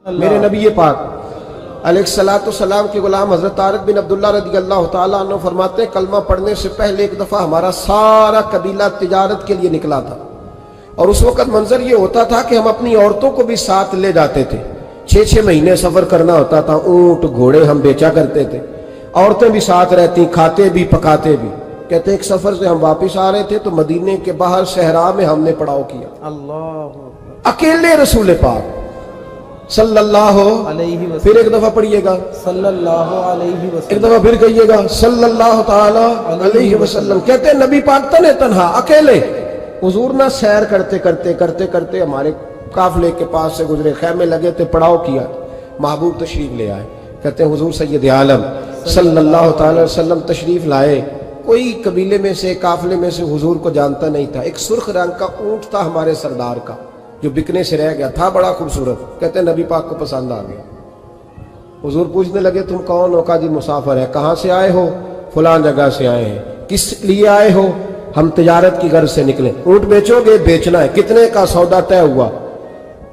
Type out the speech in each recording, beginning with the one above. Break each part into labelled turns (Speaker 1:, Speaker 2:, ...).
Speaker 1: میرے نبی پاک علیہ السلام کے غلام حضرت طارق بن عبداللہ رضی اللہ تعالیٰ عنہ فرماتے ہیں کلمہ پڑھنے سے پہلے ایک دفعہ ہمارا سارا قبیلہ تجارت کے لیے نکلا تھا، اور اس وقت منظر یہ ہوتا تھا کہ ہم اپنی عورتوں کو بھی ساتھ لے جاتے تھے۔ 6 مہینے سفر کرنا ہوتا تھا، اونٹ گھوڑے ہم بیچا کرتے تھے، عورتیں بھی ساتھ رہتی، کھاتے بھی پکاتے بھی۔ کہتے ہیں ایک سفر سے ہم واپس آ رہے تھے تو مدینے کے باہر صحرا میں ہم نے پڑاؤ کیا،
Speaker 2: اللہ
Speaker 1: اکیلے رسول پاک صلی اللہ
Speaker 2: علیہ وسلم،
Speaker 1: پھر ایک دفعہ پڑھیے گا
Speaker 2: صلی اللہ علیہ
Speaker 1: ایک
Speaker 2: وسلم،
Speaker 1: دفعہ پھر کہیے گا صلی اللہ تعالی علیہ وسلم۔ کہتے ہیں نبی پاک تنہا اکیلے، حضور نہ سیر کرتے ہمارے قافلے کے پاس سے گزرے، خیمے لگے تھے، پڑاؤ کیا، محبوب تشریف لے آئے۔ کہتے ہیں حضور سید عالم صلی اللہ تعالی وسلم تشریف لائے، کوئی قبیلے میں سے قافلے میں سے حضور کو جانتا نہیں تھا۔ ایک سرخ رنگ کا اونٹ تھا ہمارے سردار کا جو بکنے سے رہ گیا تھا، بڑا خوبصورت۔ کہتے ہیں نبی پاک کو پسند آ گیا۔ حضور پوچھنے لگے تم کون ہو؟ کہا جی مسافر ہے۔ کہاں سے آئے ہو؟ فلاں جگہ سے آئے ہیں۔ کس لیے آئے ہو؟ ہم تجارت کی غرض سے نکلے۔ اونٹ بیچو گے؟ بیچنا ہے۔ کتنے کا سودا طے ہوا؟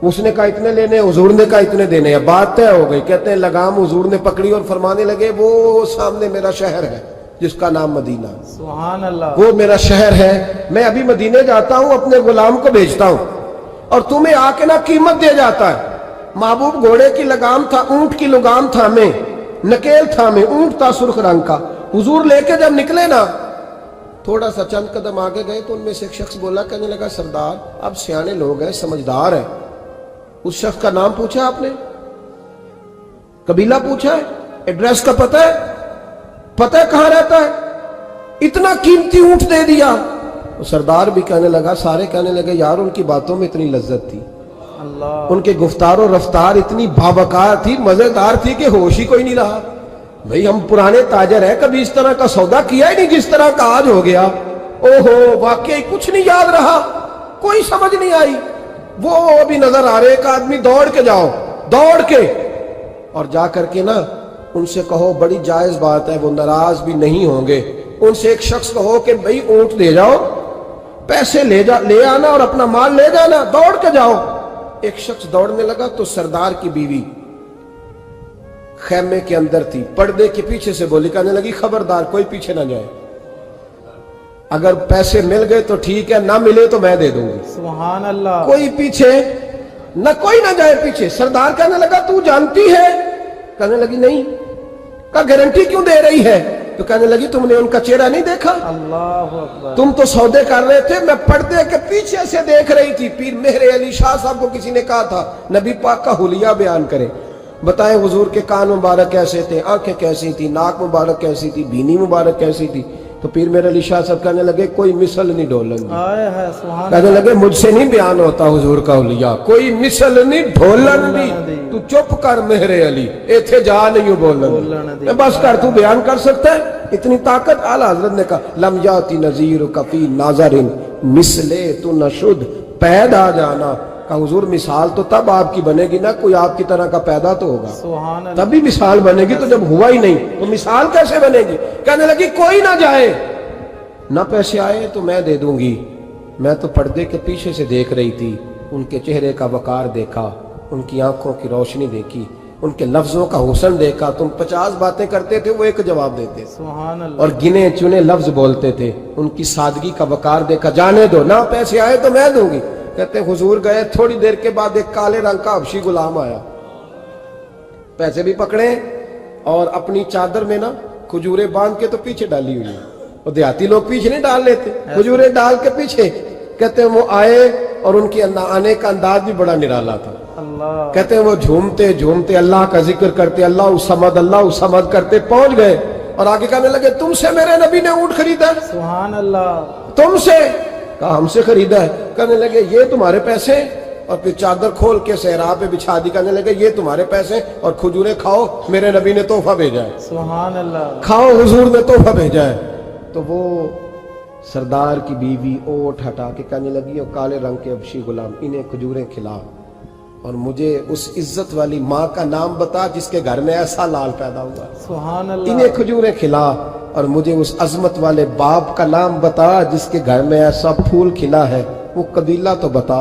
Speaker 1: اس نے کہا اتنے لینے، حضور نے کہا اتنے دینے ہیں، بات طے ہو گئی۔ کہتے ہیں لگام حضور نے پکڑی اور فرمانے لگے وہ سامنے میرا شہر ہے جس کا نام مدینہ،
Speaker 2: سبحان اللہ،
Speaker 1: وہ میرا شہر ہے، میں ابھی مدینے جاتا ہوں، اپنے غلام کو بھیجتا ہوں اور تمہیں آ کے نہ قیمت دے جاتا ہے۔ محبوب گھوڑے کی لگام تھا، اونٹ کی لگام تھا میں، نکیل تھا میں، اونٹ تھا سرخ رنگ کا۔ حضور لے کے جب نکلے نا، تھوڑا سا چند قدم آگے گئے تو ان میں سے ایک شخص بولا، کہنے لگا سردار اب سیانے لوگ ہیں، سمجھدار ہیں۔ اس شخص کا نام پوچھا آپ نے، قبیلہ پوچھا ہے، ایڈریس کا پتہ ہے کہاں رہتا ہے، اتنا قیمتی اونٹ دے دیا۔ سردار بھی کہنے لگا، سارے کہنے لگے یار ان کی باتوں میں اتنی لذت تھی،
Speaker 2: اللہ،
Speaker 1: ان کے گفتار و رفتار اتنی بابکار تھی، مزیدار تھی کہ ہوش ہی کوئی نہیں رہا۔ بھئی ہم پرانے تاجر ہیں، کبھی اس طرح کا سودا کیا ہی نہیں جس طرح کا آج ہو گیا۔ اوہو واقعی کچھ نہیں یاد رہا، کوئی سمجھ نہیں آئی۔ وہ ابھی نظر آ رہے، ایک آدمی دوڑ کے جاؤ، دوڑ کے اور جا کر کے نا ان سے کہو بڑی جائز بات ہے، وہ ناراض بھی نہیں ہوں گے۔ ان سے ایک شخص کہو کہ بھئی اونٹ دے جاؤ، پیسے لے آنا اور اپنا مال لے جانا، دوڑ کے جاؤ۔ ایک شخص دوڑنے لگا تو سردار کی بیوی خیمے کے اندر تھی، پردے کے پیچھے سے بولی، کہنے لگی خبردار کوئی پیچھے نہ جائے، اگر پیسے مل گئے تو ٹھیک ہے، نہ ملے تو میں دے دوں گی،
Speaker 2: سبحان اللہ،
Speaker 1: کوئی پیچھے نہ، کوئی نہ جائے پیچھے۔ سردار کہنے لگا تو جانتی ہے؟ کہنے لگی نہیں۔ کہا گارنٹی کیوں دے رہی ہے؟ تو کہنے لگی تم نے ان کا چہرہ نہیں دیکھا؟
Speaker 2: اللہ اکبر،
Speaker 1: تم تو سودے کر رہے تھے، میں پردے کے پیچھے سے دیکھ رہی تھی۔ پیر مہر علی شاہ صاحب کو کسی نے کہا تھا نبی پاک کا حلیہ بیان کرے، بتائیں حضور کے کان مبارک کیسے تھے، آنکھیں کیسی تھی، ناک مبارک کیسی تھی، بینی مبارک کیسی تھی۔ تو پیر مہر علی شاہ صاحب کہنے لگے کوئی مثل نہیں ڈھولن دی،
Speaker 2: آئے ہے سبحان
Speaker 1: کہنے
Speaker 2: اللہ،
Speaker 1: لگے مجھ سے نہیں بیان ہوتا حضور کا حلیہ، کوئی مثل نہیں ڈھولن دی، تو چپ کر مہر علی، ایتھے جا نہیں بولن دی، بس کر، تو بیان کر سکتا ہے؟ اتنی طاقت۔ اعلیٰ حضرت نے کہا لم یاتی نذیر کفی ناظر مثلے تو نشد پیدا جانا۔ کہا حضور مثال تو تب آپ کی بنے گی نا کوئی آپ کی طرح کا پیدا تو ہوگا،
Speaker 2: سبحان اللہ،
Speaker 1: تبھی مثال بنے گی، تو جب ہوا ہی نہیں تو مثال کیسے بنے گی؟ کہنے لگی کوئی نہ جائے، نہ پیسے آئے تو میں دے دوں گی۔ میں تو پردے کے پیچھے سے دیکھ رہی تھی، ان کے چہرے کا وقار دیکھا، ان کی آنکھوں کی روشنی دیکھی، ان کے لفظوں کا حسن دیکھا۔ تم 50 باتیں کرتے تھے، وہ ایک جواب دیتے،
Speaker 2: سبحان اللہ،
Speaker 1: اور گنے چنے لفظ بولتے تھے، ان کی سادگی کا وقار دیکھا۔ جانے دو، نہ پیسے آئے تو میں دوں گی۔ کہتے ہیں حضور گئے، تھوڑی دیر کے بعد ایک کالے رنگ کا حبشی غلام آیا، پیسے بھی پکڑے اور اپنی چادر میں نا کھجوریں باندھ کے تو پیچھے ڈالی ہوئی، وہ دیہاتی لوگ پیچھے نہیں ڈال لیتے، کھجوریں ڈال کے پیچھے۔ کہتے ہیں وہ آئے اور ان کی آنے کا انداز بھی بڑا نرالا تھا۔
Speaker 2: اللہ،
Speaker 1: کہتے ہیں وہ جھومتے جھومتے اللہ کا ذکر کرتے، اللہ الصمد کرتے پہنچ گئے اور آگے کہنے لگے تم سے میرے نبی نے اونٹ خریدا ہے؟
Speaker 2: سبحان اللہ،
Speaker 1: تم سے؟ کہا ہم سے خریدا ہے۔ کہنے لگے یہ تمہارے پیسے؟ اور پھر چادر کھول کے صحرا پہ بچھا دی، کہنے لگے یہ تمہارے پیسے اور کھجوریں کھاؤ، میرے نبی نے تحفہ بھیجا ہے،
Speaker 2: سبحان اللہ،
Speaker 1: کھاؤ حضور نے تحفہ بھیجا ہے۔ تو وہ سردار کی بیوی اوٹ ہٹا کے کہنے لگی اور کالے رنگ کے حبشی غلام انہیں کھجوریں کھلا اور مجھے اس عزت والی ماں کا نام بتا جس کے گھر میں ایسا لال پیدا ہوا،
Speaker 2: سبحان اللہ،
Speaker 1: انہیں کھجوریں کھلا، اور مجھے اس عظمت والے باپ کا نام بتا جس کے گھر میں ایسا پھول کھلا ہے، وہ قبیلہ تو بتا۔